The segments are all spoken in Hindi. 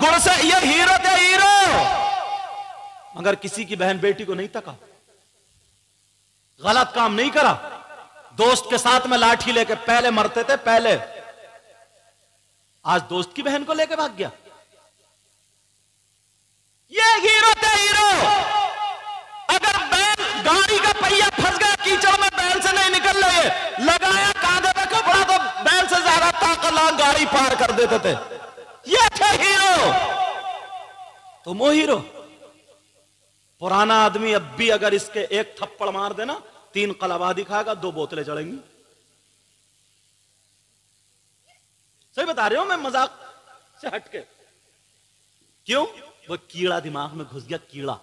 गुण से ये हीरो थे, हीरो। मगर किसी की बहन बेटी को नहीं तका, गलत काम नहीं करा। दोस्त के साथ में लाठी लेके पहले मरते थे, पहले। आज दोस्त की बहन को लेके भाग गया। ये हीरो थे, हीरो। अगर बैल, गाड़ी का पहिया फंस गया कीचड़ में, बैल से नहीं निकल रहे, लगाया कांधे पे कपड़ा तो बैल से ज्यादा ताकत लगा गाड़ी पार कर देते थे। ये थे हीरो। तुम वो हीरो। पुराना आदमी अब भी अगर इसके एक थप्पड़ मार देना, 3 कलावा दिखाएगा, 2 बोतलें चढ़ेंगी। सही बता रहे हो मैं, मजाक से हटके। क्यों? वो कीड़ा दिमाग में घुस गया, कीड़ा।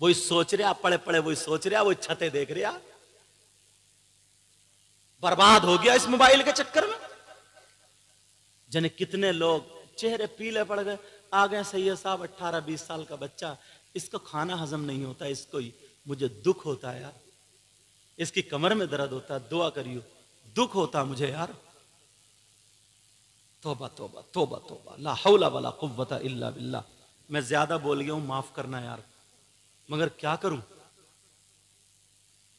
वही सोच रहा, पड़े पड़े वही सोच रहा, वही छते देख रहा, बर्बाद हो गया इस मोबाइल के चक्कर में। जने कितने लोग चेहरे पीले पड़ गए। आ गए सैयद साहब, 18-20 साल का बच्चा, इसको खाना हजम नहीं होता, इसको ही मुझे दुख होता है यार, इसकी कमर में दर्द होता है, दुआ करियो, दुख होता मुझे यार। तौबा तौबा तौबा तौबा, ला हौला वला कुव्वता इल्ला बिल्लाह। मैं ज्यादा बोल गया हूं, माफ करना यार, मगर क्या करूं,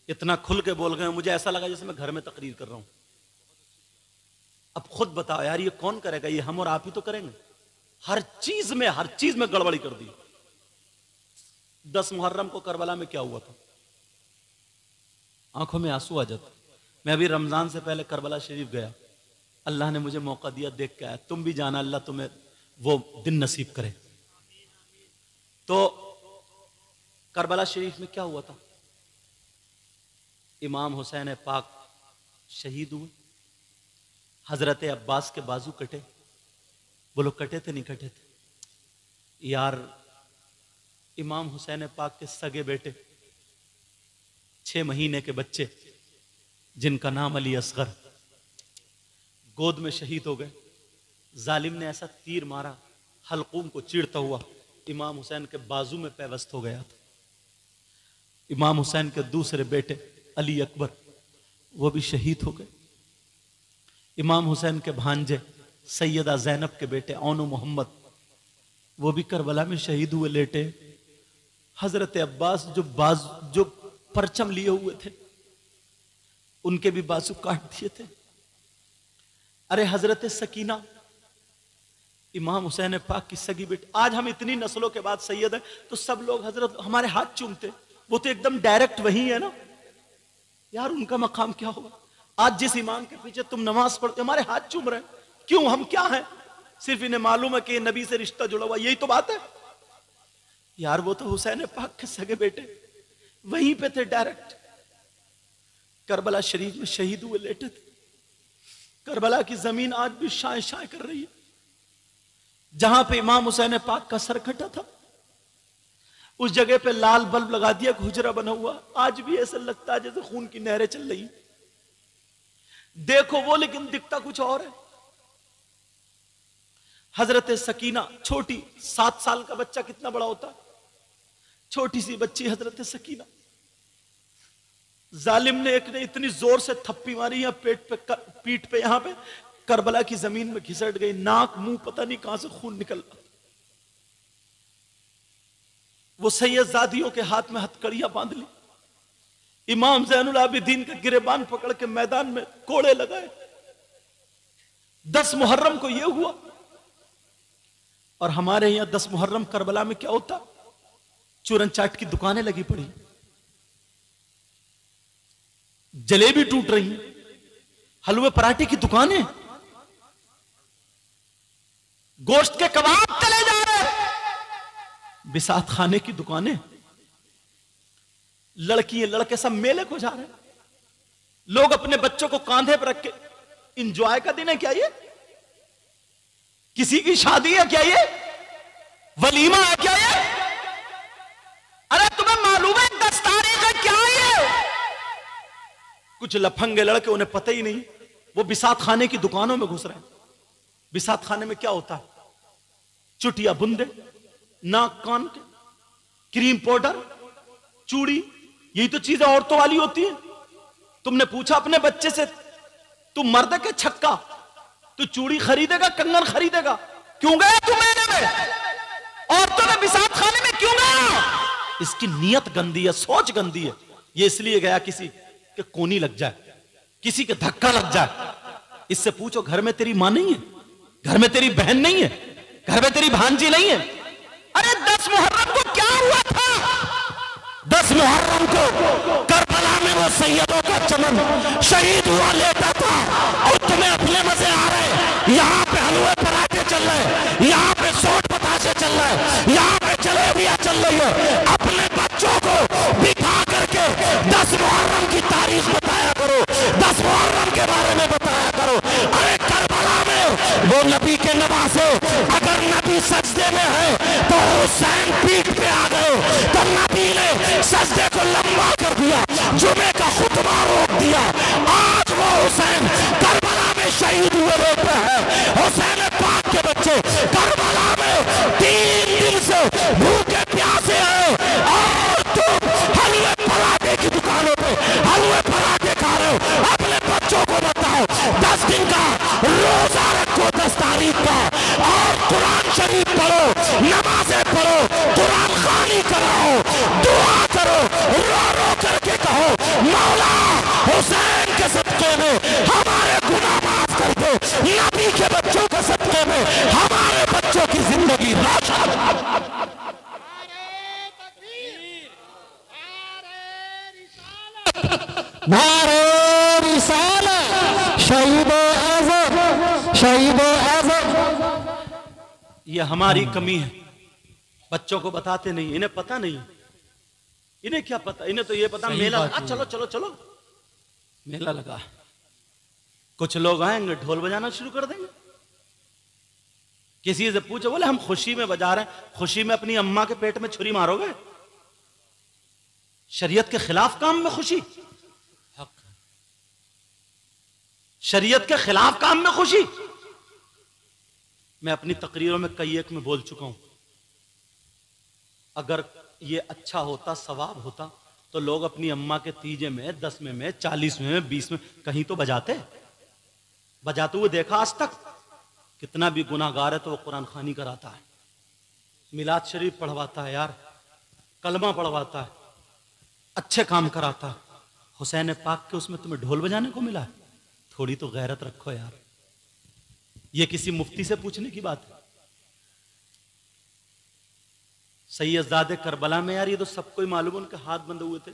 इतना खुल के बोल गए, मुझे ऐसा लगा जैसे मैं घर में तकरीर कर रहा हूं। अब खुद बताओ यार, ये कौन करेगा? ये हम और आप ही तो करेंगे। हर चीज में गड़बड़ी कर दी। 10 मुहर्रम को करबला में क्या हुआ था? आंखों में आंसू आ जाता। मैं अभी रमजान से पहले करबला शरीफ गया, अल्लाह ने मुझे मौका दिया, देख के आया। तुम भी जाना, अल्लाह तुम्हें वो दिन नसीब करे। तो करबला शरीफ में क्या हुआ था? इमाम हुसैन पाक शहीद हुए, हजरत अब्बास के बाजू कटे। बोलो कटे थे नहीं कटे थे यार? इमाम हुसैन पाक के सगे बेटे, 6 महीने के बच्चे जिनका नाम अली असगर, गोद में शहीद हो गए। जालिम ने ऐसा तीर मारा, हलकूम को चीरता हुआ इमाम हुसैन के बाजू में पैवस्त हो गया था। इमाम हुसैन के दूसरे बेटे अली अकबर, वो भी शहीद हो गए। इमाम हुसैन के भांजे सैयदा जैनब के बेटे औनु मोहम्मद, वो भी करबला में शहीद हुए, लेटे। हजरत अब्बास जो परचम लिए हुए थे, उनके भी बाजू काट दिए थे। अरे हजरत सकीना, इमाम हुसैन पाक की सगी बेटी। आज हम इतनी नस्लों के बाद सैयद हैं, तो सब लोग हजरत हमारे हाथ चूमते, वो तो एकदम डायरेक्ट वही है ना यार, उनका मकाम क्या होगा? आज जिस इमाम के पीछे तुम नमाज पढ़ते, हमारे हाथ चूम रहे हैं, क्यों? हम क्या हैं? सिर्फ इन्हें मालूम है कि नबी से रिश्ता जुड़ा हुआ, यही तो बात है यार। वो तो हुसैन पाक के सगे बेटे वहीं पे थे, डायरेक्ट करबला शरीफ में शहीद हुए, लेटे थे। करबला की जमीन आज भी शाय शाय कर रही है। जहां पे इमाम हुसैन पाक का सर कटा था, उस जगह पे लाल बल्ब लगा दिया, हुजरा बना हुआ। आज भी ऐसा लगता है जैसे खून की नहरें चल रही। देखो वो, लेकिन दिखता कुछ और है। हजरत सकीना, छोटी, 7 साल का बच्चा कितना बड़ा होता है? छोटी सी बच्ची हजरत सकीना, जालिम ने एक ने इतनी जोर से थप्पी मारी, यहाँ पेट पे, पीठ पे, यहां पे करबला की जमीन में घिसट गई। नाक मुंह पता नहीं कहां से खून निकल रहा। वो सैयदजादियों के हाथ में हथकड़ियां बांध ली। इमाम ज़ैनुल आबिदीन का गिरेबान पकड़ के मैदान में कोड़े लगाए। 10 मुहर्रम को यह हुआ। और हमारे यहां 10 मुहर्रम करबला में क्या होता? चूरन चाट की दुकानें लगी पड़ी, जलेबी टूट रही हैं, हलवे पराठे की दुकानें, गोश्त के कबाब चले जा रहे, बिसात खाने की दुकानें, लड़की लड़के सब मेले को जा रहे हैं। लोग अपने बच्चों को कांधे पर रख के, इंजॉय का दिन है क्या ये? किसी की शादी है क्या ये? वलीमा है क्या ये? अरे तुम्हें मालूम है 10 तारीख है क्या ये? कुछ लफंगे लड़के, उन्हें पता ही नहीं, वो बिसात खाने की दुकानों में घुस रहे हैं। बिसात खाने में क्या होता है? चुटिया बुंदे, नाक कान के, क्रीम पाउडर, चूड़ी, यही तो चीजें औरतों वाली होती है। तुमने पूछा अपने बच्चे से, तू मर्द के छक्का, तू चूड़ी खरीदेगा, कंगन खरीदेगा, क्यों गया तू मेले में? औरतों के बिसात खाने में क्यों गया? इसकी नीयत गंदी है, सोच गंदी है। ये इसलिए गया किसी के कोनी लग जाए, किसी के धक्का लग जाए। इससे पूछो घर में तेरी मां नहीं है, घर में तेरी बहन नहीं है, घर में तेरी भांजी नहीं है? अरे 10 मुहर्रम को क्या हुआ था? 10 मुहर्रम को करबला में वो सैयदों का चमन शहीद हुआ लेटा था, और तुम्हें अपने मजे आ रहे। यहाँ पे हलवे पराठे चल रहे, यहाँ पे सोट बताशे चल रहे, यहाँ पे जलेबियां चल रही है। अपने बच्चों को बिठा करके 10 मुहर्रम की तारीख बताया करो, 10 मुहर्रम के बारे में बताया करो। अरे करबला में वो नबी के नवासे, अगर नबी सजदे में है तो हुसैन पीठ पे आ गए, तो नबी ने सजदे को लंबा कर दिया, जुमे का खुतबा रोक दिया। आज वो हुसैन करबला में शहीद हुए रोड पे है। हुसैन पाक के बच्चे करबला में 3 दिन से भूखे प्यासे हैं, और तुम हलवे पराठे की दुकानों पे हलवे पराठे खा रहे हो। अपने बच्चों को बताओ 10 दिन का रोजा रखो, 10 तारीख का, और कुरान शरीफ पढ़ो, नमाजें पढ़ो, कुरान खानी कराओ, दुआ करो, रो रो करके कहो मौला हुसैन के सदके में हमारे गुनाह माफ कर दो, नबी के बच्चों के सदके में हमारे बच्चों की जिंदगी रोशन। नारे रिसालत, शहीदो आज़म, शहीदो आज़म। ये हमारी कमी है, बच्चों को बताते नहीं, इन्हें पता नहीं। इन्हें क्या पता? इन्हें तो ये पता मेला लगा, चलो चलो चलो मेला लगा। कुछ लोग आएंगे ढोल बजाना शुरू कर देंगे। किसी से पूछो, बोले हम खुशी में बजा रहे हैं। खुशी में अपनी अम्मा के पेट में छुरी मारोगे? शरीयत के खिलाफ काम में खुशी, शरीयत के खिलाफ काम में खुशी। मैं अपनी तकरीरों में कई एक में बोल चुका हूं, अगर ये अच्छा होता, सवाब होता, तो लोग अपनी अम्मा के तीजे में, 10वें में, 40वें में, 20 में कहीं तो बजाते हुए देखा आज तक? कितना भी गुनाहगार है तो वो कुरान खानी कराता है, मिलाद शरीफ पढ़वाता है यार, कलमा पढ़वाता है, अच्छे काम कराता है। हुसैन पाक के उसमें तुम्हें ढोल बजाने को मिला है? थोड़ी तो गैरत रखो यार। ये किसी मुफ्ती से पूछने की बात है? सैयदजादे करबला में यार, ये तो सबको ही मालूम, उनके हाथ बंधे हुए थे।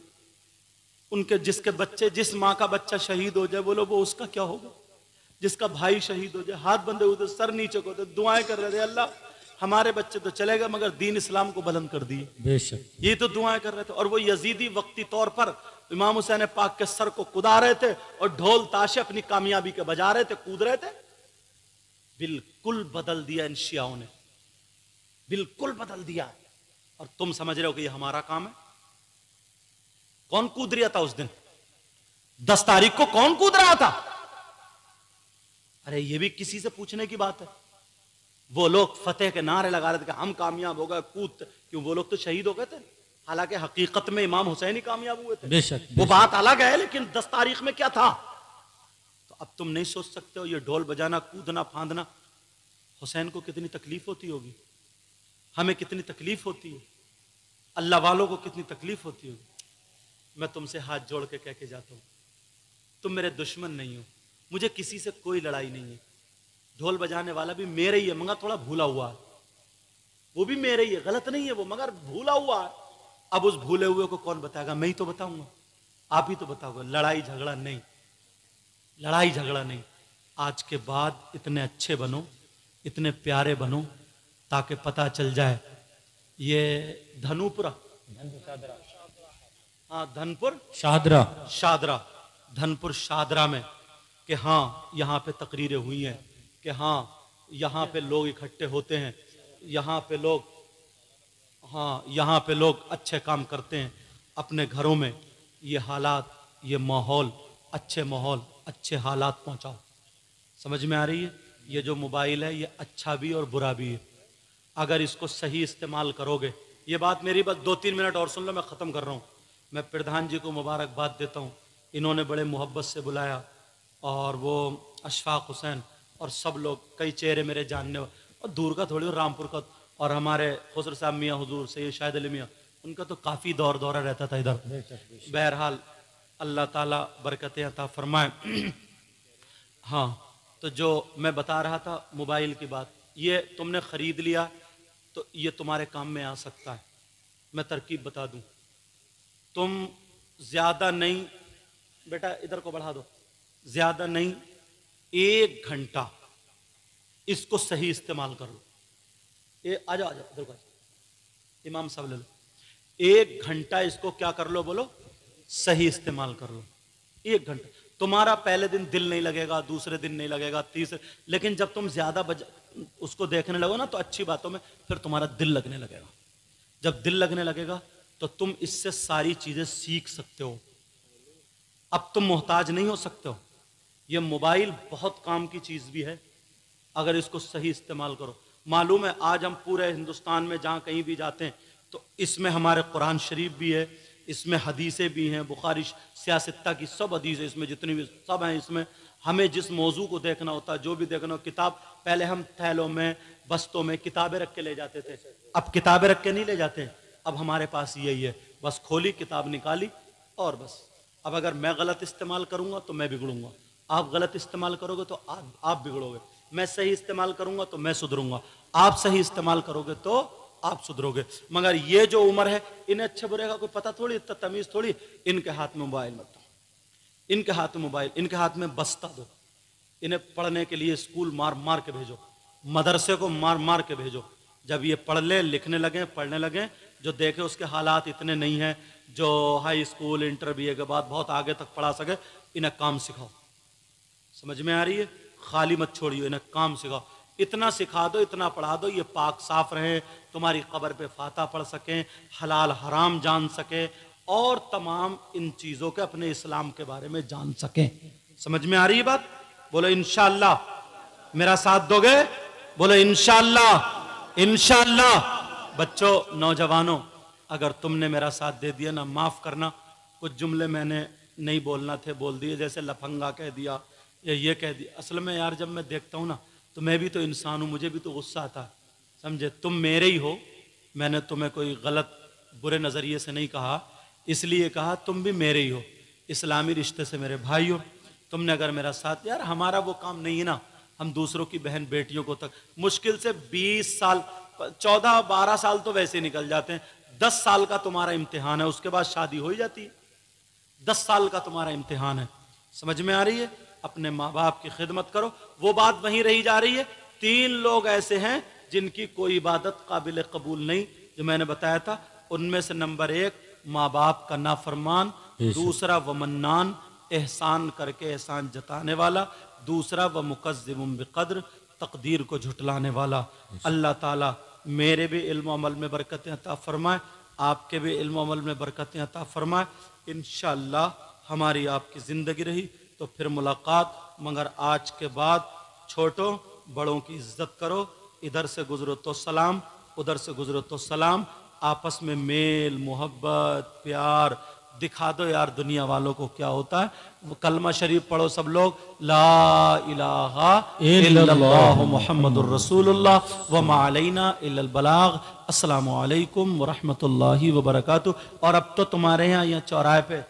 उनके जिसके बच्चे, जिस माँ का बच्चा शहीद हो जाए, बोलो वो उसका क्या होगा? जिसका भाई शहीद हो जाए, हाथ बंधे हुए थे, सर नीचे को थे, दुआएं कर रहे थे, अल्लाह हमारे बच्चे तो चलेगा मगर दीन इस्लाम को बुलंद कर दिए। बेशक ये तो दुआएं कर रहे थे। और वो यजीदी वक्ती तौर पर इमाम हुसैन पाक के सर को कुदा रहे थे, और ढोल ताशे अपनी कामयाबी के बजा रहे थे, कूद रहे थे। बिल्कुल बदल दिया इन शियाओं ने, बिल्कुल बदल दिया। और तुम समझ रहे हो कि ये हमारा काम है? कौन कूद रहा था उस दिन? 10 तारीख को कौन कूद रहा था? अरे ये भी किसी से पूछने की बात है। वो लोग फतेह के नारे लगा रहे थे कि हम कामयाब हो गए, कूद। क्यों? वो लोग तो शहीद हो गए थे, हालांकि हकीकत में इमाम हुसैन ही कामयाब हुए थे। बेशक वो बात अलग है, लेकिन 10 तारीख में क्या था? तो अब तुम नहीं सोच सकते हो ये ढोल बजाना, कूदना फांदना, हुसैन को कितनी तकलीफ होती होगी, हमें कितनी तकलीफ होती है, अल्लाह वालों को कितनी तकलीफ होती होगी। मैं तुमसे हाथ जोड़ के कह के जाता हूं, तुम मेरे दुश्मन नहीं हो, मुझे किसी से कोई लड़ाई नहीं है। ढोल बजाने वाला भी मेरे ही है, मगर थोड़ा भूला हुआ है। वो भी मेरे ही है, गलत नहीं है वो, मगर भूला हुआ है। अब उस भूले हुए को कौन बताएगा? मैं ही तो बताऊंगा, आप ही तो बताओगे। लड़ाई झगड़ा नहीं, लड़ाई झगड़ा नहीं। आज के बाद इतने अच्छे बनो, इतने प्यारे बनो, ताकि पता चल जाए ये धनुपुरा, हाँ धनपुर शादरा, धनपुर शादरा में, कि हाँ यहाँ पे तकरीरें हुई हैं, कि हाँ यहाँ पे लोग इकट्ठे होते हैं, यहाँ पे लोग, हाँ यहाँ पे लोग अच्छे काम करते हैं अपने घरों में। ये हालात, ये माहौल, अच्छे माहौल, अच्छे हालात पहुँचाओ। समझ में आ रही है? ये जो मोबाइल है ये अच्छा भी और बुरा भी है। अगर इसको सही इस्तेमाल करोगे, ये बात मेरी बस 2-3 मिनट और सुन लो, मैं ख़त्म कर रहा हूँ। मैं प्रधान जी को मुबारकबाद देता हूँ, इन्होंने बड़े मोहब्बत से बुलाया, और वो अशफाक हुसैन और सब लोग, कई चेहरे मेरे जानने, और दूर का थोड़ी, रामपुर का। और हमारे खुसर साहब मियाँ हुजूर सैयद शाहिद अली मियाँ, उनका तो काफ़ी दौरा रहता था इधर। बहरहाल अल्लाह ताला बरकतें अता फरमाए। हाँ, तो जो मैं बता रहा था मोबाइल की बात, ये तुमने ख़रीद लिया तो ये तुम्हारे काम में आ सकता है। मैं तरकीब बता दूं, तुम ज़्यादा नहीं, बेटा इधर को बढ़ा दो, ज़्यादा नहीं 1 घंटा इसको सही इस्तेमाल कर लो। आ जाओ इधर को, इमाम साहब ले लो। 1 घंटा इसको क्या कर लो, बोलो, सही इस्तेमाल कर लो। 1 घंटा तुम्हारा पहले दिन दिल नहीं लगेगा, दूसरे दिन नहीं लगेगा, तीसरे, लेकिन जब तुम ज्यादा उसको देखने लगो ना तो अच्छी बातों में फिर तुम्हारा दिल लगने लगेगा। जब दिल लगने लगेगा तो तुम इससे सारी चीजें सीख सकते हो। अब तुम मोहताज नहीं हो सकते हो। ये मोबाइल बहुत काम की चीज भी है अगर इसको सही इस्तेमाल करो। मालूम है आज हम पूरे हिंदुस्तान में जहां कहीं भी जाते हैं तो इसमें हमारे कुरान शरीफ भी है, इसमें हदीसें भी हैं, बुखारी सियासत्ता की सब हदीसें इसमें जितनी भी सब हैं इसमें। हमें जिस मौजू को देखना होता है, जो भी देखना हो, किताब, पहले हम थैलों में बस्तों में किताबें रख के ले जाते थे, अब किताबें रख के नहीं ले जाते। अब हमारे पास यही है, बस खोली किताब निकाली और बस। अब अगर मैं गलत इस्तेमाल करूंगा तो मैं बिगड़ूंगा, आप गलत इस्तेमाल करोगे तो आप बिगड़ोगे। मैं सही इस्तेमाल करूंगा तो मैं सुधरूंगा, आप सही इस्तेमाल करोगे तो आप सुधरोगे। मगर ये जो उम्र है, इन्हें अच्छे बुरे का कोई पता थोड़ी, इतना तमीज थोड़ी। इनके हाथ में मोबाइल मत दो, इनके हाथ में मोबाइल, इनके हाथ में बस्ता दो। इन्हें पढ़ने के लिए स्कूल मार मार के भेजो, मदरसे को मार मार के भेजो। जब ये पढ़ ले, लिखने लगे, पढ़ने लगे, जो देखे उसके हालात इतने नहीं हैं जो हाई स्कूल इंटर बीए के बाद बहुत आगे तक पढ़ा सके, इन्हें काम सिखाओ। समझ में आ रही है? खाली मत छोड़िए, इन्हें काम सिखाओ। इतना सिखा दो, इतना पढ़ा दो, ये पाक साफ रहे, तुम्हारी कब्र पे फाता पढ़ सकें, हलाल हराम जान सके और तमाम इन चीज़ों के अपने इस्लाम के बारे में जान सकें। समझ में आ रही है बात? बोलो इंशाअल्लाह। मेरा साथ दोगे? बोलो इंशाअल्लाह। इंशाअल्लाह। बच्चों, नौजवानों, अगर तुमने मेरा साथ दे दिया ना, माफ़ करना, कुछ जुमले मैंने नहीं बोलना थे बोल दिए, जैसे लफंगा कह दिया या ये कह दिया। असल में यार जब मैं देखता हूँ ना तो मैं भी तो इंसान हूँ, मुझे भी तो गुस्सा आता है, समझे? तुम मेरे ही हो, मैंने तुम्हें कोई गलत बुरे नज़रिए से नहीं कहा, इसलिए कहा तुम भी मेरे ही हो, इस्लामी रिश्ते से मेरे भाई हो। तुमने अगर मेरा साथ, यार हमारा वो काम नहीं है ना, हम दूसरों की बहन बेटियों को तक मुश्किल से 20 साल 14-12 साल तो वैसे निकल जाते हैं, 10 साल का तुम्हारा इम्तिहान है, उसके बाद शादी हो ही जाती है। 10 साल का तुम्हारा इम्तिहान है। समझ में आ रही है? अपने माँ बाप की खिदमत करो। वो बात वहीं रही जा रही है। 3 लोग ऐसे हैं जिनकी कोई इबादत काबिल कबूल नहीं, जो मैंने बताया था। उनमें से नंबर 1 माँ बाप का नाफरमान, दूसरा व मन्नान, एहसान करके एहसान जताने वाला, दूसरा व मुकज़्ज़िबुन बिक़द्र, तकदीर को झुटलाने वाला। अल्लाह ताला मेरे भी इल्म अमल में बरकतें अता फरमाए, आपके भी इल्म अमल में बरकतें अता फरमाए। इंशाअल्लाह हमारी आपकी ज़िंदगी रही तो फिर मुलाकात। मगर आज के बाद छोटों बड़ों की इज्जत करो, इधर से गुजरो तो सलाम, उधर से गुजरो तो सलाम, आपस में मेल मोहब्बत प्यार दिखा दो यार, दुनिया वालों को क्या होता है। वो कलमा शरीफ पढ़ो सब लोग, ला इलाहा इल्लल्लाह मुहम्मदुर रसूलुल्लाह व मा अलैना इल्लल बलाग। अस्सलामु अलैकुम व रहमतुल्लाहि व बरकातुहू। और अब तो तुम्हारे यहाँ चौराहे पे